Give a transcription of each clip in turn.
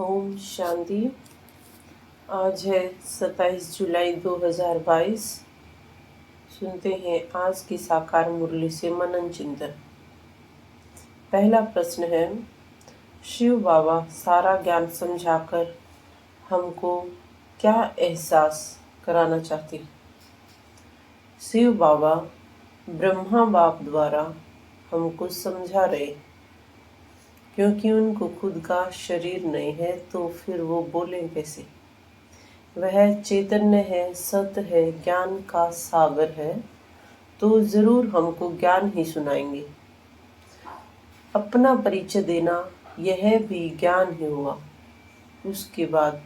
ओम शांति। आज है 27 जुलाई 2022। सुनते हैं आज की साकार मुरली से मनन चिंतन। पहला प्रश्न है, शिव बाबा सारा ज्ञान समझाकर हमको क्या एहसास कराना चाहते? शिव बाबा ब्रह्मा बाप द्वारा हमको समझा रहे, क्योंकि उनको खुद का शरीर नहीं है तो फिर वो बोलें कैसे। वह चैतन्य है, सत्य है, ज्ञान का सागर है, तो जरूर हमको ज्ञान ही सुनाएंगे। अपना परिचय देना यह भी ज्ञान ही हुआ। उसके बाद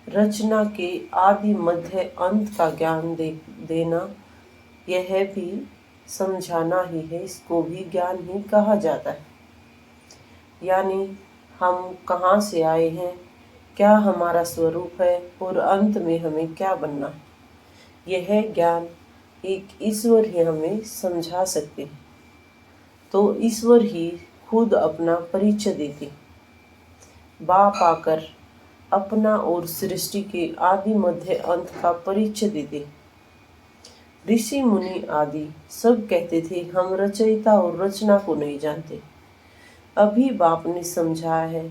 रचना के आदि मध्य अंत का ज्ञान देना यह भी समझाना ही है। इसको भी ज्ञान ही कहा जाता है। यानी हम कहाँ से आए हैं, क्या हमारा स्वरूप है और अंत में हमें क्या बनना है, यह ज्ञान एक ईश्वर ही हमें समझा सकते हैं। तो ईश्वर ही खुद अपना परिचय देते, बाप आकर अपना और सृष्टि के आदि मध्य अंत का परिचय देते। ऋषि मुनि आदि सब कहते थे हम रचयिता और रचना को नहीं जानते। अभी बाप ने समझाया है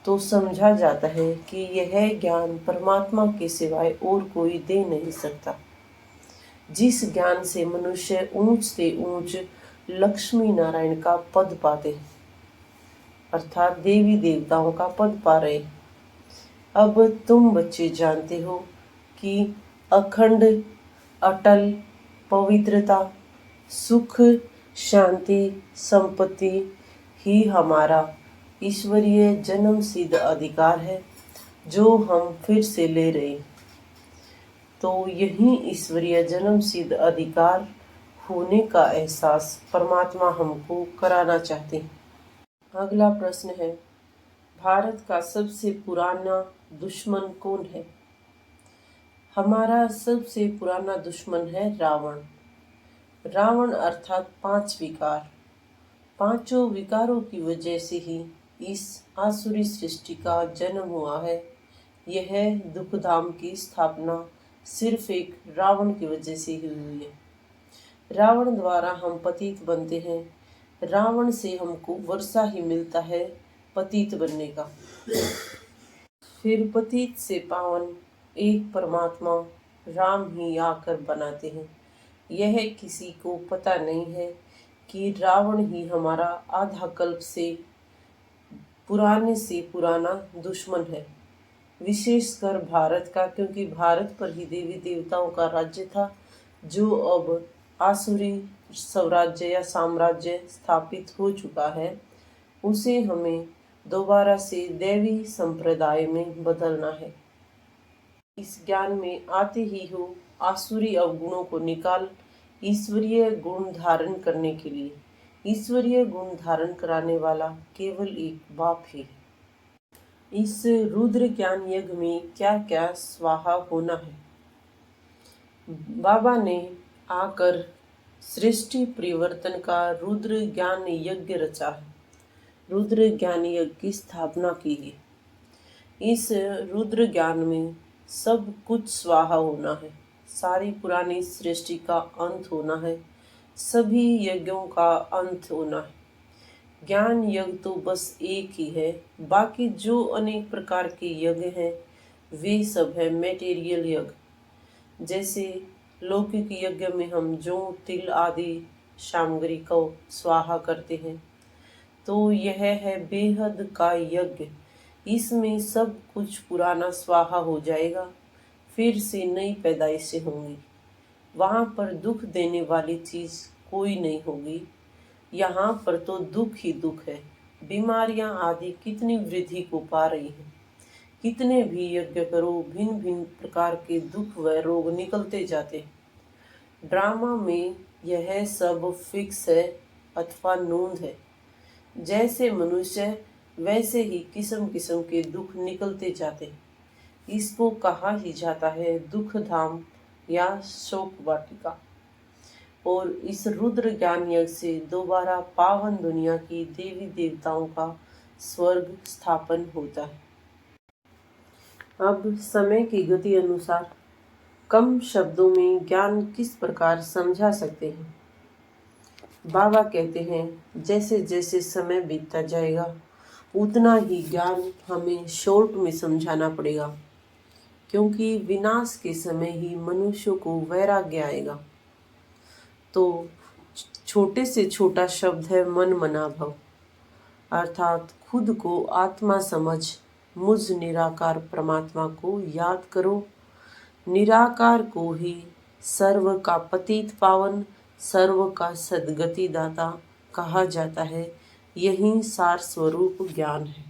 तो समझा जाता है कि यह ज्ञान परमात्मा के सिवाय और कोई दे नहीं सकता। जिस ज्ञान से मनुष्य ऊंच से ऊंच लक्ष्मी नारायण का पद पाते, अर्थात देवी देवताओं का पद पा रहे। अब तुम बच्चे जानते हो कि अखंड अटल पवित्रता, सुख, शांति, संपत्ति ही हमारा ईश्वरीय जन्म सिद्ध अधिकार है, जो हम फिर से ले रहे। तो यही ईश्वरीय जन्म सिद्ध अधिकार होने का एहसास परमात्मा हमको कराना चाहते हैं। अगला प्रश्न है, भारत का सबसे पुराना दुश्मन कौन है? हमारा सबसे पुराना दुश्मन है रावण। रावण अर्थात 5 विकार। पांचों विकारों की वजह से ही इस आसुरी सृष्टि का जन्म हुआ है। यह दुखधाम की स्थापना सिर्फ एक रावण की वजह से ही हुई है। रावण द्वारा हम पतित बनते हैं। रावण से हमको वर्षा ही मिलता है पतित बनने का। फिर पतित से पावन एक परमात्मा राम ही आकर बनाते हैं। यह किसी को पता नहीं है कि रावण ही हमारा आधा कल्प से पुराना दुश्मन है, विशेषकर भारत का, क्योंकि भारत पर ही देवी देवताओं का राज्य था, जो अब आसुरी स्वराज्य या साम्राज्य स्थापित हो चुका है। उसे हमें दोबारा से देवी संप्रदाय में बदलना है। इस ज्ञान में आते ही हो आसुरी अवगुणों को निकाल ईश्वरीय गुण धारण करने के लिए। ईश्वरीय गुण धारण कराने वाला केवल एक बाप ही है। इस रुद्र ज्ञान यज्ञ में क्या क्या स्वाहा होना है? बाबा ने आकर सृष्टि परिवर्तन का रुद्र ज्ञान यज्ञ रचा है। रुद्र ज्ञान यज्ञ की स्थापना की है। इस रुद्र ज्ञान में सब कुछ स्वाहा होना है। सारी पुरानी सृष्टि का अंत होना है। सभी यज्ञों का अंत होना है। ज्ञान यज्ञ तो बस एक ही है। बाकी जो अनेक प्रकार के यज्ञ हैं वे सब है मेटेरियल यज्ञ। जैसे लौकिक यज्ञ में हम जौ तिल आदि सामग्री को स्वाहा करते हैं, तो यह है बेहद का यज्ञ। इसमें सब कुछ पुराना स्वाहा हो जाएगा, फिर से नई पैदाइशें होंगी। वहाँ पर दुख देने वाली चीज कोई नहीं होगी। यहाँ पर तो दुख ही दुख है। बीमारियां आदि कितनी वृद्धि को पा रही हैं। कितने भी यज्ञ करो, भिन्न भिन्न प्रकार के दुख व रोग निकलते जाते। ड्रामा में यह सब फिक्स है अथवा नोंद है। जैसे मनुष्य वैसे ही किस्म किस्म के दुख निकलते जाते। इसको कहा ही जाता है दुख धाम या शोक वाटिका। और इस रुद्र ज्ञान यज्ञ से दोबारा पावन दुनिया की देवी देवताओं का स्वर्ग स्थापन होता है। अब समय की गति अनुसार कम शब्दों में ज्ञान किस प्रकार समझा सकते हैं। बाबा कहते हैं जैसे जैसे समय बीतता जाएगा उतना ही ज्ञान हमें शॉर्ट में समझाना पड़ेगा, क्योंकि विनाश के समय ही मनुष्य को वैराग्य आएगा। तो छोटे से छोटा शब्द है मन मना भव, अर्थात खुद को आत्मा समझ मुझ निराकार परमात्मा को याद करो। निराकार को ही सर्व का पतित पावन, सर्व का सद्गति दाता कहा जाता है। यही सार स्वरूप ज्ञान है।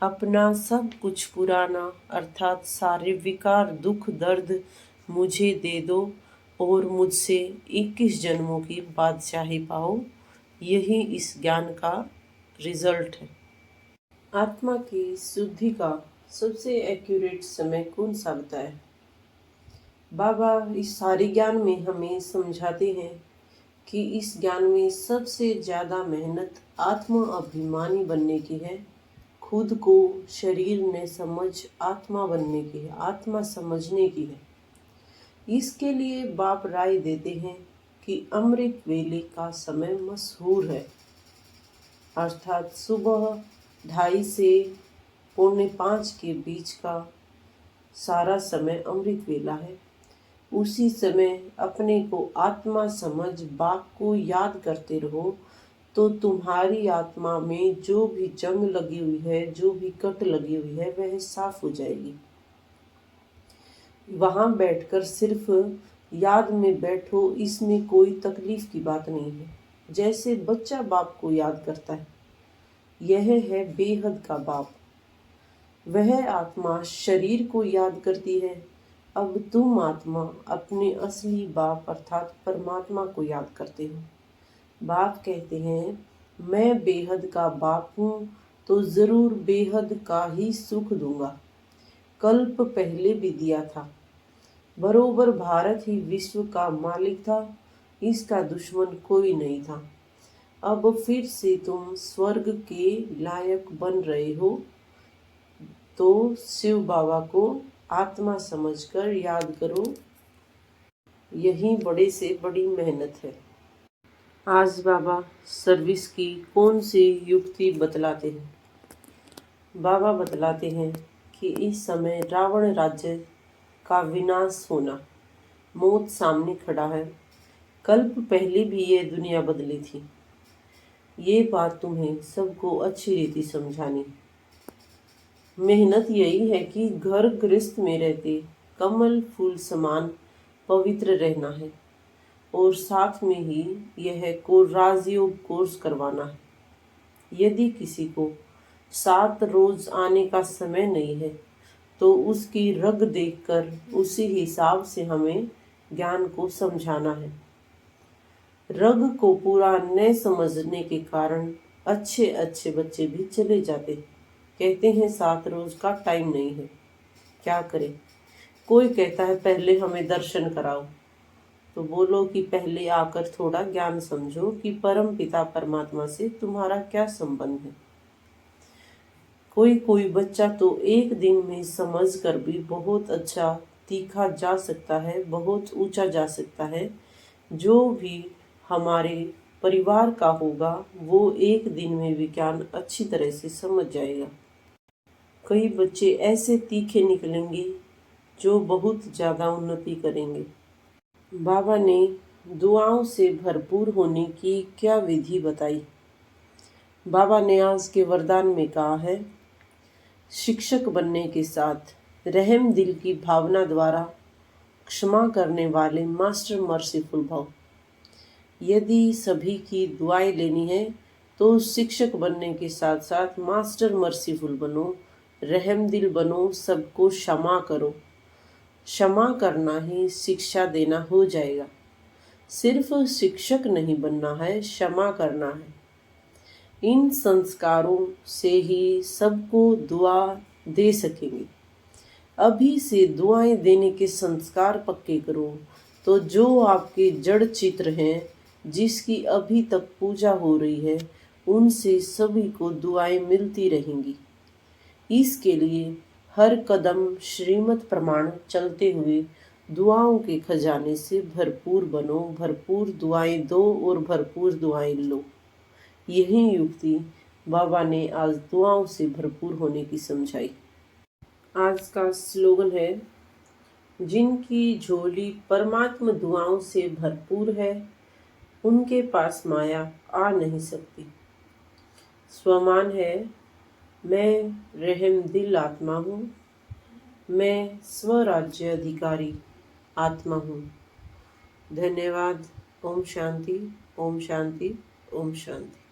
अपना सब कुछ पुराना अर्थात सारे विकार दुख दर्द मुझे दे दो और मुझसे 21 जन्मों की बादशाही पाओ। यही इस ज्ञान का रिजल्ट है। आत्मा की शुद्धि का सबसे एक्यूरेट समय कौन सा बताए। बाबा इस सारे ज्ञान में हमें समझाते हैं कि इस ज्ञान में सबसे ज़्यादा मेहनत आत्मा अभिमानी बनने की है, खुद को शरीर में समझ आत्मा बनने की है, आत्मा समझने की है। इसके लिए बाप राय देते हैं कि अमृत वेले का समय मशहूर है, अर्थात सुबह 2:30 से 4:45 के बीच का सारा समय अमृत वेला है। उसी समय अपने को आत्मा समझ बाप को याद करते रहो तो तुम्हारी आत्मा में जो भी जंग लगी हुई है, जो भी कट लगी हुई है, वह साफ हो जाएगी। वहाँ बैठकर सिर्फ याद में बैठो, इसमें कोई तकलीफ की बात नहीं है। जैसे बच्चा बाप को याद करता है, यह है बेहद का बाप। वह आत्मा शरीर को याद करती है। अब तुम आत्मा अपने असली बाप अर्थात परमात्मा को याद करते हो। बाप कहते हैं मैं बेहद का बाप हूँ तो ज़रूर बेहद का ही सुख दूंगा। कल्प पहले भी दिया था। बरोबर भारत ही विश्व का मालिक था, इसका दुश्मन कोई नहीं था। अब फिर से तुम स्वर्ग के लायक बन रहे हो तो शिव बाबा को आत्मा समझकर याद करो। यही बड़े से बड़ी मेहनत है। आज बाबा सर्विस की कौन सी युक्ति बतलाते हैं। बाबा बतलाते हैं कि इस समय रावण राज्य का विनाश होना, मौत सामने खड़ा है। कल्प पहले भी ये दुनिया बदली थी। ये बात तुम्हें सबको अच्छी रीति समझानी। मेहनत यही है कि घर गृहस्थ में रहते कमल फूल समान पवित्र रहना है और साथ में ही यह राजयोग कोर्स करवाना है। यदि किसी को 7 रोज आने का समय नहीं है तो उसकी रग देखकर उसी हिसाब से हमें ज्ञान को समझाना है। रग को पूरा न समझने के कारण अच्छे अच्छे बच्चे भी चले जाते, कहते हैं 7 रोज का टाइम नहीं है। क्या करें। कोई कहता है पहले हमें दर्शन कराओ, तो बोलो कि पहले आकर थोड़ा ज्ञान समझो कि परम पिता परमात्मा से तुम्हारा क्या संबंध है। कोई कोई बच्चा तो एक दिन में समझ कर भी बहुत अच्छा तीखा जा सकता है, बहुत ऊंचा जा सकता है। जो भी हमारे परिवार का होगा वो एक दिन में विज्ञान अच्छी तरह से समझ जाएगा। कई बच्चे ऐसे तीखे निकलेंगे जो बहुत ज़्यादा उन्नति करेंगे। बाबा ने दुआओं से भरपूर होने की क्या विधि बताई। बाबा ने आज के वरदान में कहा है, शिक्षक बनने के साथ रहम दिल की भावना द्वारा क्षमा करने वाले मास्टर मर्सीफुल भव। यदि सभी की दुआएं लेनी है तो शिक्षक बनने के साथ साथ मास्टर मर्सीफुल बनो, रहम दिल बनो, सबको क्षमा करो। क्षमा करना ही शिक्षा देना हो जाएगा। सिर्फ शिक्षक नहीं बनना है, क्षमा करना है। इन संस्कारों से ही सबको दुआ दे सकेंगे। अभी से दुआएं देने के संस्कार पक्के करो तो जो आपके जड़ चित्र हैं, जिसकी अभी तक पूजा हो रही है, उनसे सभी को दुआएं मिलती रहेंगी। इसके लिए हर कदम श्रीमत प्रमाण चलते हुए दुआओं के खजाने से भरपूर बनो, भरपूर दुआएं दो और भरपूर दुआएं लो। यही युक्ति बाबा ने आज दुआओं से भरपूर होने की समझाई। आज का स्लोगन है, जिनकी झोली परमात्मा दुआओं से भरपूर है, उनके पास माया आ नहीं सकती। स्वमान है, मैं रहमदिल आत्मा हूँ, मैं स्वराज्य अधिकारी आत्मा हूँ। धन्यवाद। ओम शांति, ओम शांति, ओम शांति।